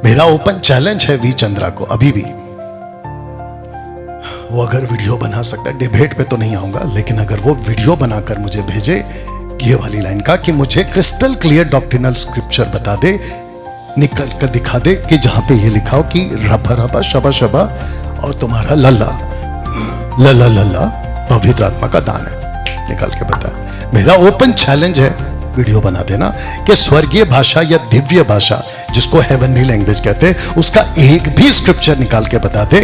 मेरा open challenge है we Chandra को अभी भी, वो अगर वीडियो बना सकता है, डिबेट पे तो नहीं आऊंगा, लेकिन अगर वो वीडियो बनाकर मुझे भेजे ये वाली लाइन का कि मुझे क्रिस्टल क्लियर डॉक्ट्रिनल स्क्रिप्चर बता दे, निकल कर दिखा दे कि जहां पे ये लिखा हो कि रबा रबा शबा शबा और तुम्हारा लल्ला लल्ला लल्ला पवित्र आत्मा का दान है, निकाल के बता। मेरा ओपन चैलेंज है, वीडियो बना देना कि स्वर्गीय भाषा या दिव्य भाषा जिसको हेवनली लैंग्वेज कहते हैं, उसका एक भी स्क्रिप्चर निकाल के बता दे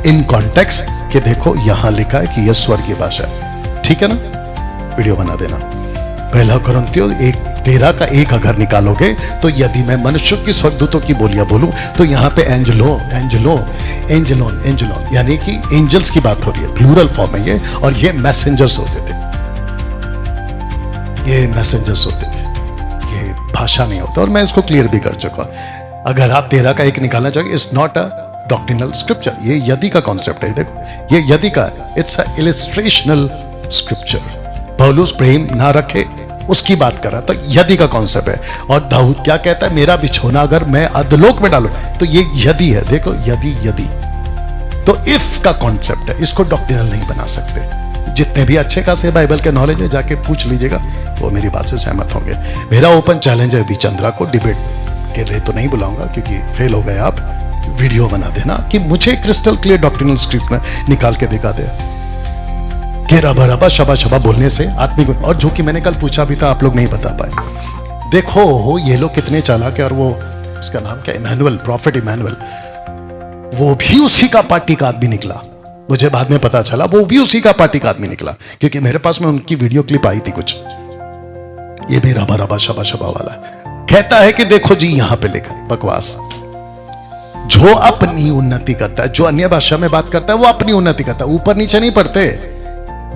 इन कॉन्टेक्स्ट कि देखो यहां लिखा है कि यह स्वर्गीय भाषा है, ठीक है ना। वीडियो बना देना। पहला कुरिन्थियों 1:13 का एक अगर निकालोगे तो यदि मैं मनुष्य की स्वर्गदूतों की बोलियां बोलूं तो यहां पे एंजलो एंजलो एंजलोन एंजलोन यानी कि एंजल्स की बात हो रही है, प्लूरल फॉर्म है ये, और ये मैसेंजर्स होते थे, ये मैसेंजर्स होते थे, ये भाषा नहीं होता, और मैं इसको क्लियर भी कर चुका। अगर आप 13 का एक निकालना चाहोगे, it's not a doctrinal scripture, ये यदि का कॉन्सेप्ट है, देखो ये यदि का, इट्स अ इलस्ट्रेशनल स्क्रिप्चर। पौलुस प्रेम ना रखे उसकी बात कर रहा था, यदि का कॉन्सेप्ट है। और दाऊद क्या कहता है, मेरा बिछोना अगर मैं अधलोक में डालूं तो ये यदि है, देखो यदि यदि, तो इफ का कॉन्सेप्ट है, इसको डॉक्ट्रिनल नहीं बना सकते। जितने भी अच्छे खासे बाइबल के नॉलेज है जाके पूछ लीजिएगा, वो मेरी बात से सहमत होंगे। मेरा ओपन चैलेंज है वी चंद्रा को, डिबेट के लिए तो नहीं बुलाऊंगा क्योंकि फेल हो गए आप, वीडियो बना देना कि मुझे क्रिस्टल क्लियर डॉक्ट्रिनल स्क्रिप्ट में निकाल के दिखा दे कि रबा रबा शबा शबा बोलने से आत्मिक, और जो कि मैंने कल पूछा भी था, आप लोग नहीं बता पाए। देखो ये लोग कितने चालाक है, और वो उसका नाम क्या, इमैनुअल, प्रॉफिट इमैनुअल, वो भी उसी का पार्टी का आदमी निकला। मुझे बाद में पता चला वो भी उसी का पार्टी का आदमी निकला, क्योंकि मेरे पास में उनकी वीडियो क्लिप आई थी कुछ। ये भी रबा रबा शबा शबा वाला कहता है कि देखो जी यहां पे लिखा, बकवास। जो अपनी उन्नति करता है, जो अन्य भाषा में बात करता है, वो अपनी उन्नति करता है, ऊपर नीचे नहीं पढ़ते।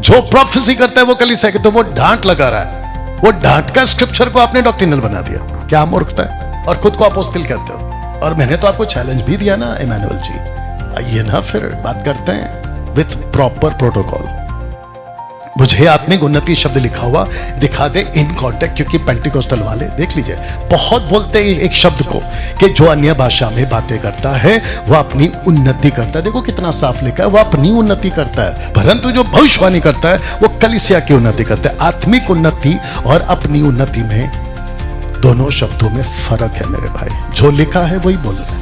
जो प्रोफेसी करता है वो कलीसिया के, तो वो डांट लगा रहा है, वो डांट का स्क्रिप्चर को आपने डॉक्ट्रिनल बना दिया, क्या मूर्खता है, और खुद को अपोस्तल कहते हो। और मैंने तो आपको चैलेंज भी दिया ना इमैनुअल जी, आइए ना फिर बात करते हैं विथ प्रॉपर प्रोटोकॉल। मुझे आत्मिक उन्नति शब्द लिखा हुआ दिखा दे इन कॉन्टेक्ट, क्योंकि पेंटिकोस्टल वाले देख लीजिए बहुत बोलते हैं एक शब्द को कि जो अन्य भाषा में बातें करता है वह अपनी उन्नति करता है। देखो कितना साफ लिखा है, वह अपनी उन्नति करता है, परंतु जो भविष्यवाणी करता है वो कलीसिया की उन्नति करता है। आत्मिक उन्नति और अपनी उन्नति में, दोनों शब्दों में फर्क है मेरे भाई। जो लिखा है वही बोलना है,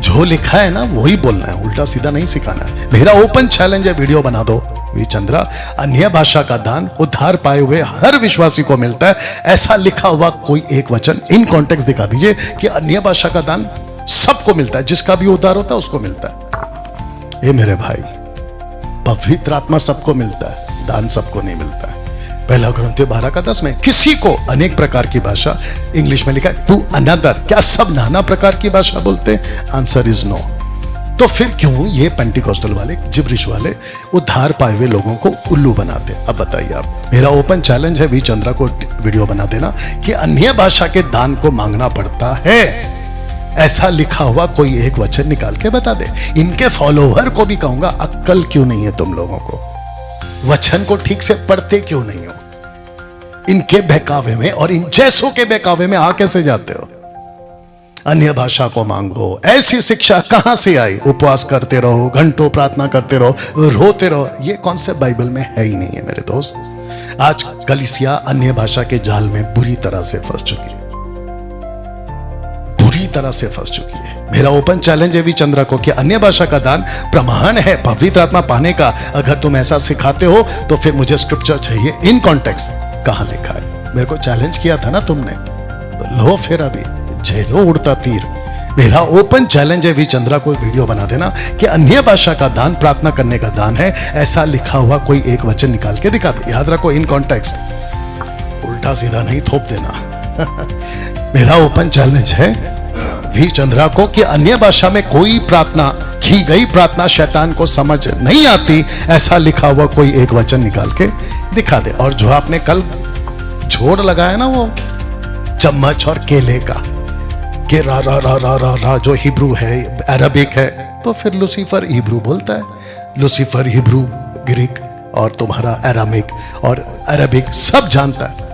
जो लिखा है ना वही बोलना है, उल्टा सीधा नहीं सिखाना है। मेरा ओपन चैलेंज है, वीडियो बना दो वी चंद्रा। अन्य भाषा का दान उद्धार पाए हुए हर विश्वासी को मिलता है, ऐसा लिखा हुआ कोई एक वचन इन कॉन्टेक्स्ट दिखा दीजिए कि अन्य भाषा का दान सबको मिलता है, जिसका भी उद्धार होता है उसको मिलता है। ये मेरे भाई, पवित्र आत्मा सबको मिलता है, दान सबको नहीं मिलता है। पहला कुरिन्थियों 12:10 में किसी को अनेक प्रकार की भाषा, इंग्लिश में लिखा है टू अनदर, क्या सब नाना प्रकार की भाषा बोलते हैं? Answer is no. तो फिर क्यों ये पेंटिकोस्टल वाले, जिब्रिश वाले उद्धार पाए हुए लोगों को उल्लू बनाते? अब बताइए आप। मेरा ओपन चैलेंज है वी चंद्रा को वीडियो बना देना कि अन्य भाषा के दान को मांगना पड़ता है, ऐसा लिखा हुआ कोई एक वचन निकाल के बता दे। इनके फॉलोवर को भी कहूंगा, अक्ल क्यों नहीं है तुम लोगों को? वचन को ठीक से पढ़ते क्यों नहीं हो? इनके बहकावे में और इन जैसों के बहकावे में आ कैसे जाते हो? अन्य भाषा को मांगो, ऐसी शिक्षा कहां से आई? उपवास करते रहो, घंटों प्रार्थना करते रहो, रोते रहो, ये कॉन्सेप्ट बाइबल में है ही नहीं है मेरे दोस्त। आज कलीसिया अन्य भाषा के जाल में बुरी तरह से फंस चुकी है, बुरी तरह से फंस चुकी है। मेरा ओपन चैलेंज है वी चंद्रा को कि अन्य भाषा का दान प्रमाण है पवित्र आत्मा पाने का। अगर तुम ऐसा सिखाते हो तो फिर मुझे स्क्रिप्चर चाहिए इन कॉन्टेक्स्ट, कहां लिखा है? मेरे को चैलेंज किया था ना तुमने, तो लो फिर अभी झेलो उड़ता तीर। मेरा ओपन चैलेंज है वी चंद्रा को वीडियो बना देना कि अन्य भाषा का दान प्रार्थना करने का दान है, ऐसा लिखा हुआ कोई एक वचन निकाल के दिखा दे। याद रखो इन कॉन्टेक्स्ट, उल्टा सीधा नहीं थोप देना। मेरा ओपन चैलेंज है वी चंद्रा को कि अन्य भाषा में कोई प्रार्थना, की गई प्रार्थना शैतान को समझ नहीं आती, ऐसा लिखा हुआ कोई एक वचन निकाल के दिखा दे। और जो आपने कल जोड़ लगाया ना वो चम्मच और केले का, कि रा रा रा रा रा रा जो हिब्रू है, अरबिक है, तो फिर लूसीफर हिब्रू बोलता है। लूसीफर हिब्रू, ग्रीक और तुम्हारा अरामिक और अरबिक सब जानता है।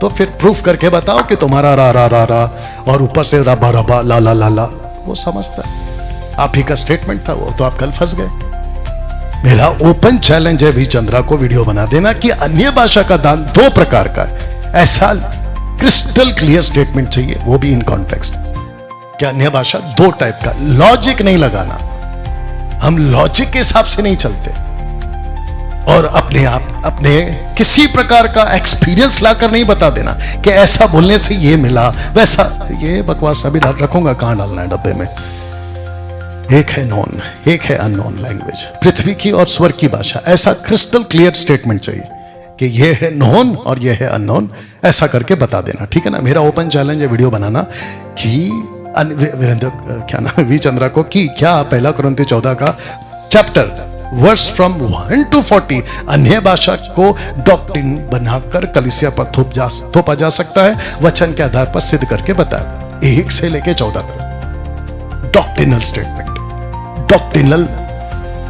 तो फिर प्रूफ करके बताओ कि तुम्हारा रा रा रा रा और ऊपर से रबा रबा ला ला ला ला, वो समझता है। आप ही का स्टेटमेंट था वो, तो आप कल फंस गए। मेरा ओपन चैलेंज है वी चंद्रा को वीडियो बना देना कि अन्य भाषा का दान 2 प्रकार का है। ऐसा क्रिस्टल क्लियर स्टेटमेंट चाहिए, वो भी इन कॉन्टेक्स्ट कि अन्य भाषा 2 टाइप का। लॉजिक नहीं लगाना, हम लॉजिक के हिसाब से नहीं चलते, और अपने किसी प्रकार का एक्सपीरियंस लाकर नहीं बता देना कि ऐसा बोलने से ये मिला वैसा। ये बकवास अभी रखूंगा कहां डालना है डब्बे में। एक है नॉन, एक है अननोन लैंग्वेज, पृथ्वी की और स्वर्ग की भाषा। ऐसा क्रिस्टल क्लियर स्टेटमेंट चाहिए कि ये है नॉन और ये है अननोन, ऐसा करके बता देना, ठीक है ना। मेरा ओपन चैलेंज है वीडियो बनाना कि वीरेंद्र क्या नाम वी चंद्रा को कि क्या 1 कुरिन्थियों 14 का चैप्टर वर्स फ्रॉम 1 to 40 अन्य भाषा को डॉक्ट्रिन बनाकर कलीसिया पर थोपा जा सकता है, वचन के आधार पर सिद्ध करके बताया। 1 से लेके 14 तक डॉक्ट्रिनल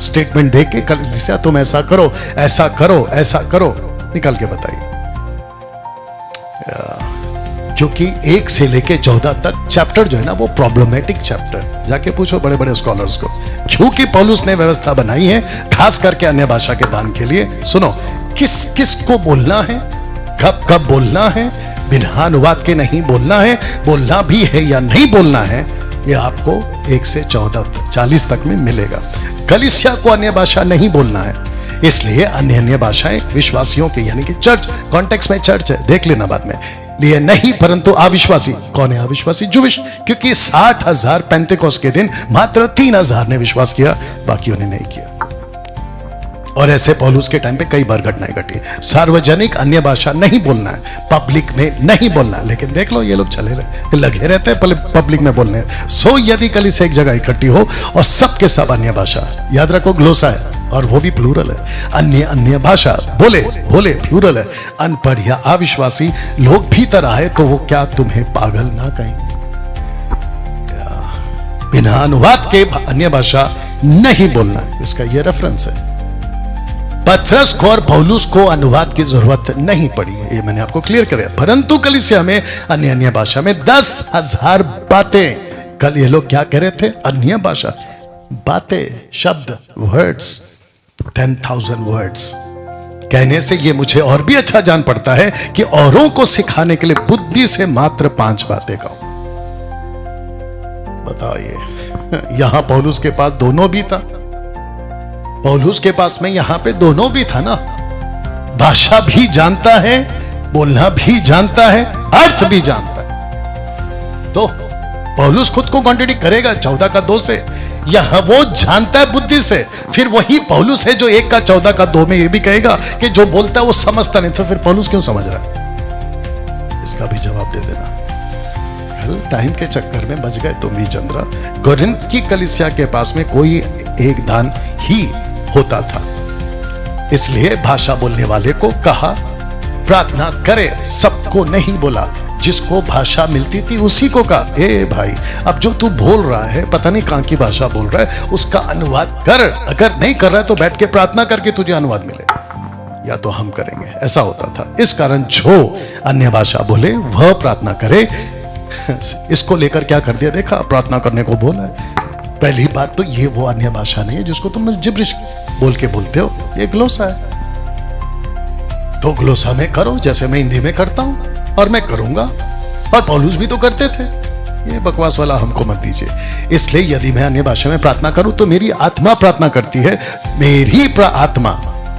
स्टेटमेंट दे के कलीसिया तुम ऐसा करो ऐसा करो ऐसा करो, निकाल के बताइए। क्योंकि 1 से लेके 14 तक चैप्टर जो है ना वो प्रॉब्लमेटिक चैप्टर, जाके पूछो बड़े बड़े स्कॉलर्स को, क्योंकि पौलुस ने व्यवस्था बनाई है खास करके अन्य भाषा के दान के लिए। सुनो, किस किस को बोलना है, कब कब बोलना है, बिना अनुवाद के नहीं बोलना है, बोलना भी है या नहीं बोलना है, ये आपको 1 से 40 तक में मिलेगा। कलीसिया को अन्य भाषा नहीं बोलना है, इसलिए अन्य भाषाएं विश्वासियों के यानी कि चर्च कॉन्टेक्स्ट में चर्च है, देख लेना बाद में, लिए नहीं परंतु अविश्वासी। कौन है अविश्वासी? जूविश, क्योंकि 60,000 पेंतेकोस्त के दिन मात्र 3,000 ने विश्वास किया, बाकियों ने नहीं किया। और ऐसे पौलुस के टाइम पे कई बार घटनाएं घटी। सार्वजनिक अन्य भाषा नहीं बोलना है, पब्लिक में नहीं बोलना है, लेकिन देख लो ये लोग लगे रहते हैं पब्लिक में बोलने। सो यदि कलीसिया एक जगह इकट्ठी हो और सबके सब अन्य भाषा, याद रखो ग्लोसा है और वो भी प्लूरल है, अन्य भाषा बोले प्लूरल है, अनपढ़ या अविश्वासी लोग भीतर आए तो वो क्या तुम्हें पागल ना कहेंगे? बिना अनुवाद के अन्य भाषा नहीं बोलना, इसका ये रेफरेंस है। पत्रस को और पौलुस को अनुवाद की जरूरत नहीं पड़ी, ये मैंने आपको क्लियर कराया। परंतु कलीसिया में अन्य भाषा में 10,000 बातें, कल ये लोग क्या कह रहे थे? अन्य भाषा बातें, शब्द, वर्ड्स, 10,000 वर्ड्स कहने से ये मुझे और भी अच्छा जान पड़ता है कि औरों को सिखाने के लिए बुद्धि से मात्र 5 बातें कहो। बताइए, यहां पौलुस के पास दोनों भी था, पौलुस के पास में यहां पे दोनों भी था ना, भाषा भी जानता है, बोलना भी जानता है, अर्थ भी जानता है। तो पौलुस खुद को कॉन्ट्रडिक्ट करेगा 14 का 2 से, यहां वो जानता है बुद्धि से, फिर वही पौलुस है जो 1 का 14 का 2 में ये भी कहेगा कि जो बोलता है वो समझता नहीं, तो फिर पौलुस क्यों समझ रहा है? इसका भी जवाब दे देना। कल टाइम के चक्कर में बच गए तुम भी चंद्रा। कोरिन्थ की कलीसिया के पास में कोई एक दान ही होता था, इसलिए भाषा बोलने वाले को कहा प्रार्थना करे, सबको नहीं बोला, जिसको भाषा मिलती थी उसी को कहा ए भाई अब जो तू बोल रहा है पता नहीं कहां की भाषा बोल रहा है, उसका अनुवाद कर, अगर नहीं कर रहा है तो बैठ के प्रार्थना करके तुझे अनुवाद मिले, या तो हम करेंगे। ऐसा होता था। इस कारण जो अन्य भाषा बोले वह प्रार्थना करे। इसको लेकर क्या कर दिया, देखा प्रार्थना करने को बोला है। पहली बात तो ये वो अन्य भाषा नहीं है जिसको तुम जिब्रिश बोल के बोलते हो, ये ग्लोसा है। तो ग्लोसा में करो जैसे मैं हिंदी में करता हूं और मैं करूंगा, और पौलुस भी तो करते थे। ये बकवास वाला हमको मत दीजिए। इसलिए यदि मैं अन्य भाषा में प्रार्थना करूं तो मेरी आत्मा प्रार्थना करती है, मेरी आत्मा,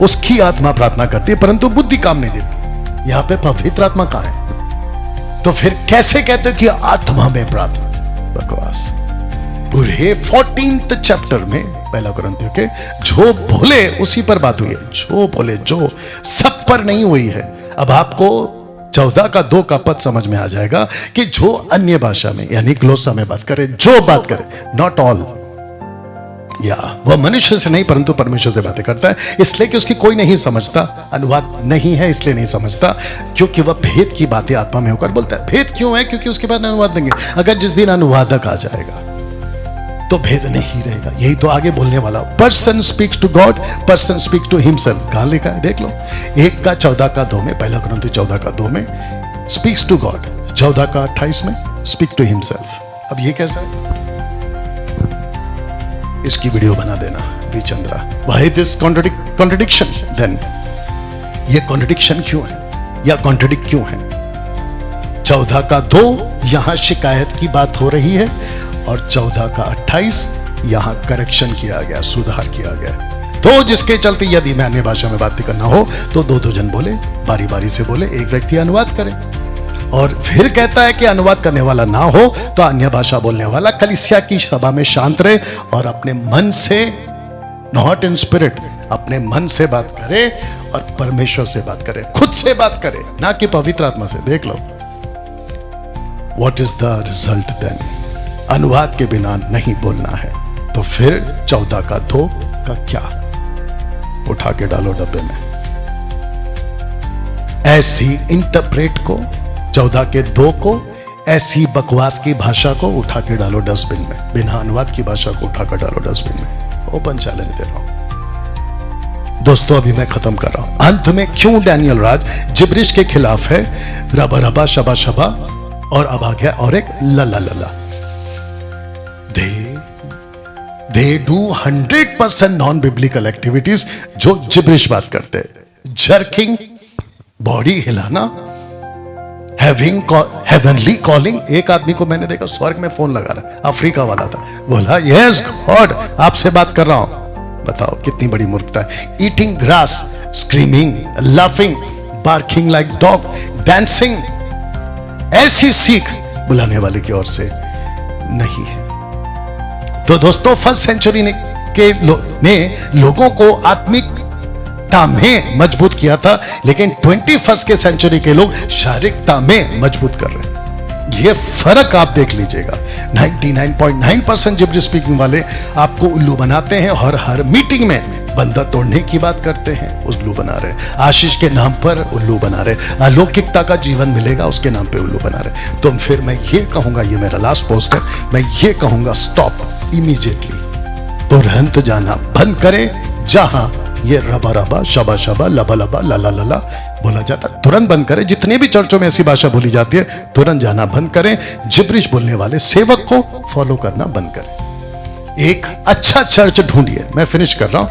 उसकी आत्मा प्रार्थना करती है, परंतु बुद्धि काम नहीं देती। यहां पे पवित्र आत्मा कहां है? तो फिर कैसे कहते हो कि आत्मा में प्रार्थना? बकवास। पूरे 14th चैप्टर में 1 कुरिन्थियों के जो बोले उसी पर बात हुई है, जो बोले जो सब पर नहीं हुई है। अब आपको 14 का 2 का पद समझ में आ जाएगा कि जो अन्य भाषा में यानी ग्लोसा में बात करे, जो बात करे, नॉट ऑल, या वह मनुष्य से नहीं परंतु परमेश्वर से बातें करता है, इसलिए कि उसकी कोई नहीं समझता, अनुवाद नहीं है इसलिए नहीं समझता, क्योंकि वह भेद की बातें आत्मा में होकर बोलता है। भेद क्यों है? क्योंकि उसके बाद अनुवाद देंगे। अगर जिस दिन अनुवादक आ जाएगा तो भेद नहीं रहेगा। यही तो आगे बोलने वाला, person speaks to God, person speaks to himself. कहां लिखा है देख लो, 1 का 14 का 2 में, 1 कुरिन्थियों 14 का 2 में, स्पीक्स टू गॉड। 14 का 28 में स्पीक टू हिमसेल्फ। अब ये कैसा है? इसकी वीडियो बना देना V Chandra. Why this contradiction then? ये कॉन्ट्रडिक्शन क्यों है या कॉन्ट्रडिक्ट क्यों है? 14 का 2 यहां शिकायत की बात हो रही है और 14 का 28 यहां करेक्शन किया गया, सुधार किया गया। तो जिसके चलते यदि मैं अन्य भाषा में बात करना हो तो दो जन बोले, बारी बारी से बोले, एक व्यक्ति अनुवाद करे। और फिर कहता है कि अनुवाद करने वाला ना हो तो अन्य भाषा बोलने वाला कलीसिया की सभा में शांत रहे और अपने मन से, नॉट इन स्पिरिट, अपने मन से बात करे और परमेश्वर से बात करे, खुद से बात करे, ना कि पवित्र आत्मा से। देख लो what is the result then? अनुवाद के बिना नहीं बोलना है। तो फिर 14 का 2 का क्या? उठा के डालो डब्बे में। ऐसी इंटरप्रेट को, 14 के 2 को, ऐसी बकवास की भाषा को उठा के डालो डस्टबिन में। बिना अनुवाद की भाषा को उठा कर डालो डस्टबिन में। ओपन चैलेंज दे रहा हूं दोस्तों। अभी मैं खत्म कर रहा हूं। अंत में क्यों डैनियल राज जिब्रिश के खिलाफ है? रबा रबा शबा शबा और अब आ गया और एक लला लला। They do 100% non biblical activities जो जिब्रिश बात करते हैं। जर्किंग, बॉडी हिलाना, हैविंग हेवनली कॉलिंग। एक आदमी को मैंने देखा स्वर्ग में फोन लगा रहा, अफ्रीका वाला था, बोला यस गॉड आपसे बात कर रहा हूं। बताओ कितनी बड़ी मूर्खता है। Eating grass, screaming, laughing, barking like dog, dancing. ऐसी सीख बुलाने वाले की ओर से नहीं है। तो दोस्तों फर्स्ट सेंचुरी ने लोगों को आत्मिकता में मजबूत किया था, लेकिन 21st के सेंचुरी के लोग शारीरिकता में मजबूत कर रहे हैं। ये फर्क आप देख लीजिएगा। 99.9% जिब्रिश स्पीकिंग वाले आपको उल्लू बनाते हैं और हर मीटिंग में बंदा तोड़ने की बात करते हैं, उल्लू बना रहे। आशीष के नाम पर उल्लू बना रहे, अलौकिकता का जीवन मिलेगा उसके नाम पे उल्लू बना रहे। तो फिर मैं ये कहूंगा, ये मेरा लास्ट पोस्ट है, मैं ये कहूंगा स्टॉप इमीडिएटली। तुरंत जाना बंद करें। जहां ये रबा रबा शबा शबा लबा लबा लला लला बोला जाता, तुरंत बंद करें। जितने भी चर्चों में ऐसी भाषा बोली जाती है तुरंत जाना बंद करें। जिब्रिश बोलने वाले सेवक को फॉलो करना बंद करें। एक अच्छा चर्च ढूंढिए। मैं फिनिश कर रहा हूं।